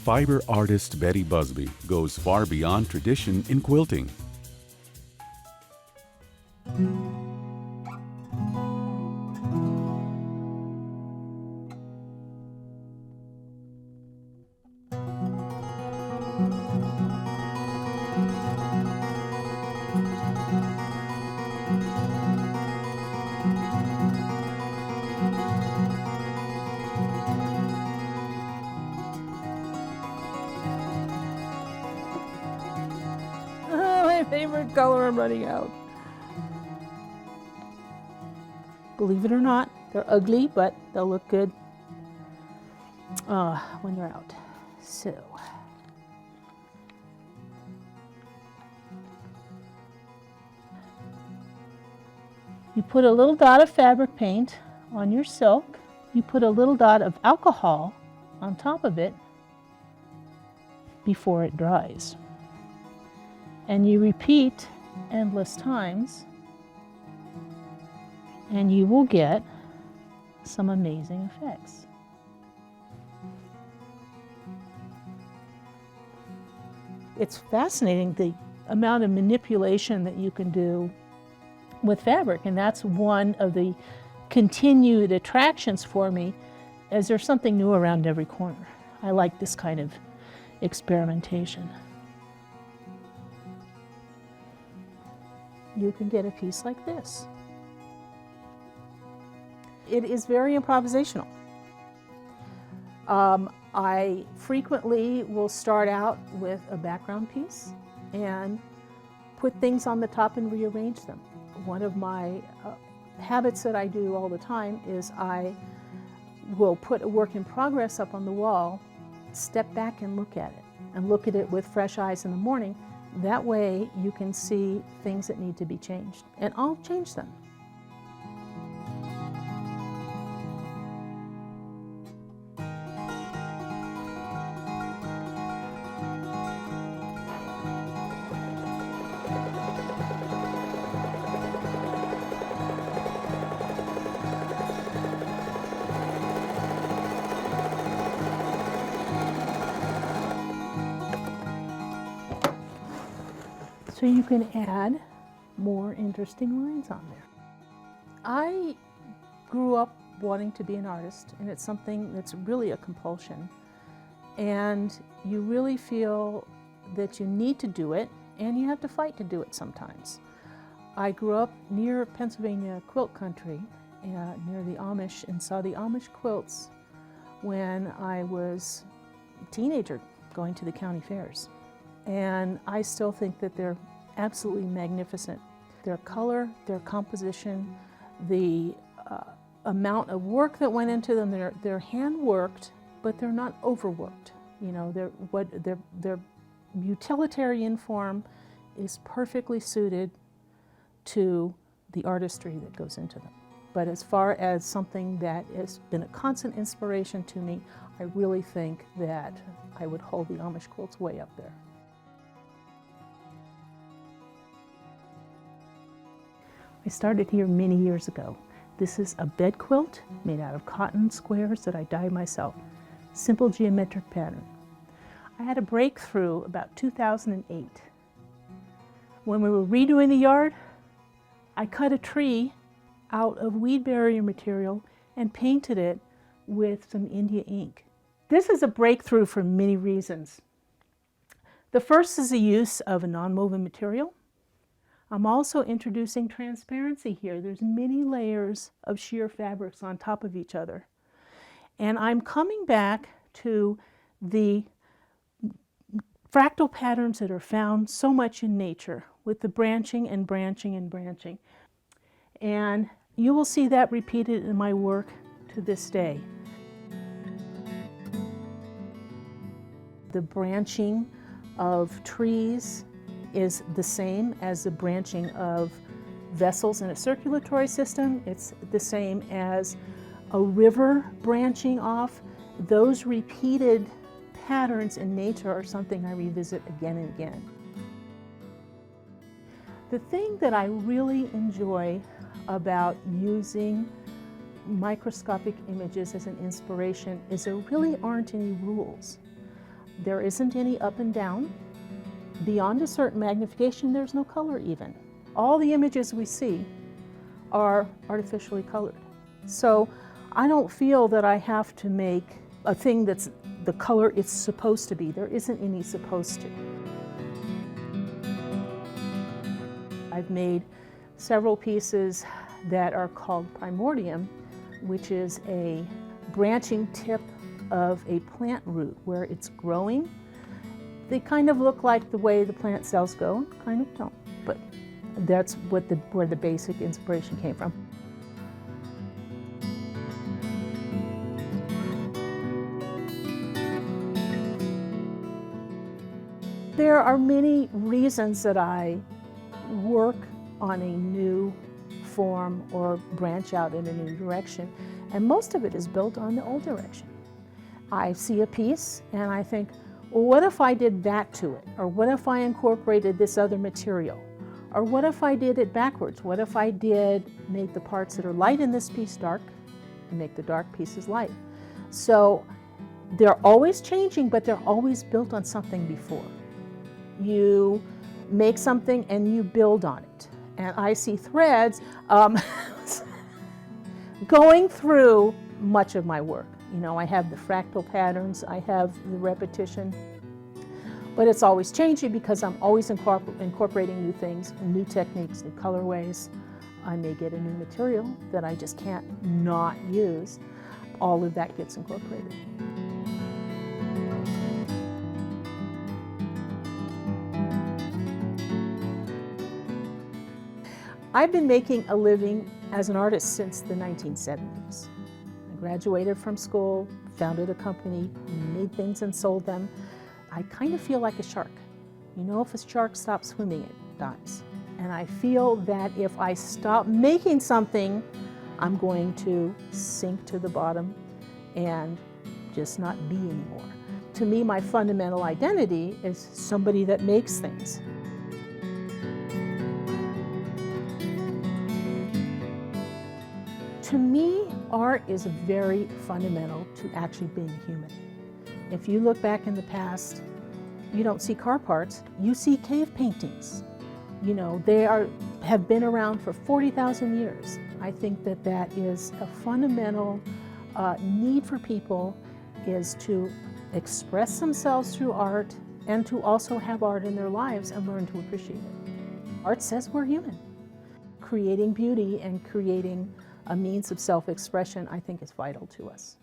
fiber artist Betty Busby goes far beyond tradition in quilting. My favorite color, I'm running out. Believe it or not, they're ugly, but they'll look good when they're out. So, you put a little dot of fabric paint on your silk. You put a little dot of alcohol on top of it before it dries. And you repeat endless times, and you will get some amazing effects. It's fascinating the amount of manipulation that you can do with fabric, and that's one of the continued attractions for me, as there's something new around every corner. I like this kind of experimentation. You can get a piece like this. It is very improvisational. I frequently will start out with a background piece and put things on the top and rearrange them. One of my habits that I do all the time is I will put a work in progress up on the wall, step back and look at it with fresh eyes in the morning. That way you can see things that need to be changed, and I'll change them. So you can add more interesting lines on there. I grew up wanting to be an artist, and it's something that's really a compulsion. And you really feel that you need to do it, and you have to fight to do it sometimes. I grew up near Pennsylvania quilt country, near the Amish, and saw the Amish quilts when I was a teenager going to the county fairs. And I still think that they're absolutely magnificent. Their color, their composition, the amount of work that went into them, they're hand-worked, but they're not overworked. You know, their utilitarian form is perfectly suited to the artistry that goes into them. But as far as something that has been a constant inspiration to me, I really think that I would hold the Amish quilts way up there. I started here many years ago. This is a bed quilt made out of cotton squares that I dyed myself. Simple geometric pattern. I had a breakthrough about 2008. When we were redoing the yard, I cut a tree out of weed barrier material and painted it with some India ink. This is a breakthrough for many reasons. The first is the use of a non-woven material. I'm also introducing transparency here. There's many layers of sheer fabrics on top of each other. And I'm coming back to the fractal patterns that are found so much in nature, with the branching and branching and branching. And you will see that repeated in my work to this day. The branching of trees is the same as the branching of vessels in a circulatory system. It's the same as a river branching off. Those repeated patterns in nature are something I revisit again and again. The thing that I really enjoy about using microscopic images as an inspiration is there really aren't any rules. There isn't any up and down. Beyond a certain magnification, there's no color even. All the images we see are artificially colored. So I don't feel that I have to make a thing that's the color it's supposed to be. There isn't any supposed to. I've made several pieces that are called primordium, which is a branching tip of a plant root where it's growing. They kind of look like the way the plant cells go, kind of don't, but that's where the basic inspiration came from. There are many reasons that I work on a new form or branch out in a new direction, and most of it is built on the old direction. I see a piece and I think, well, what if I did that to it? Or what if I incorporated this other material? Or what if I did it backwards? What if I make the parts that are light in this piece dark and make the dark pieces light? So they're always changing, but they're always built on something before. You make something and you build on it. And I see threads going through much of my work. You know, I have the fractal patterns, I have the repetition, but it's always changing because I'm always incorporating new things, new techniques, new colorways. I may get a new material that I just can't not use. All of that gets incorporated. I've been making a living as an artist since the 1970s. I graduated from school, founded a company, made things and sold them. I kind of feel like a shark. You know, if a shark stops swimming, it dies. And I feel that if I stop making something, I'm going to sink to the bottom and just not be anymore. To me, my fundamental identity is somebody that makes things. To me, art is very fundamental to actually being human. If you look back in the past, you don't see car parts, you see cave paintings. You know, they have been around for 40,000 years. I think that that is a fundamental need for people, is to express themselves through art and to also have art in their lives and learn to appreciate it. Art says we're human. Creating beauty and creating a means of self-expression, I think, is vital to us.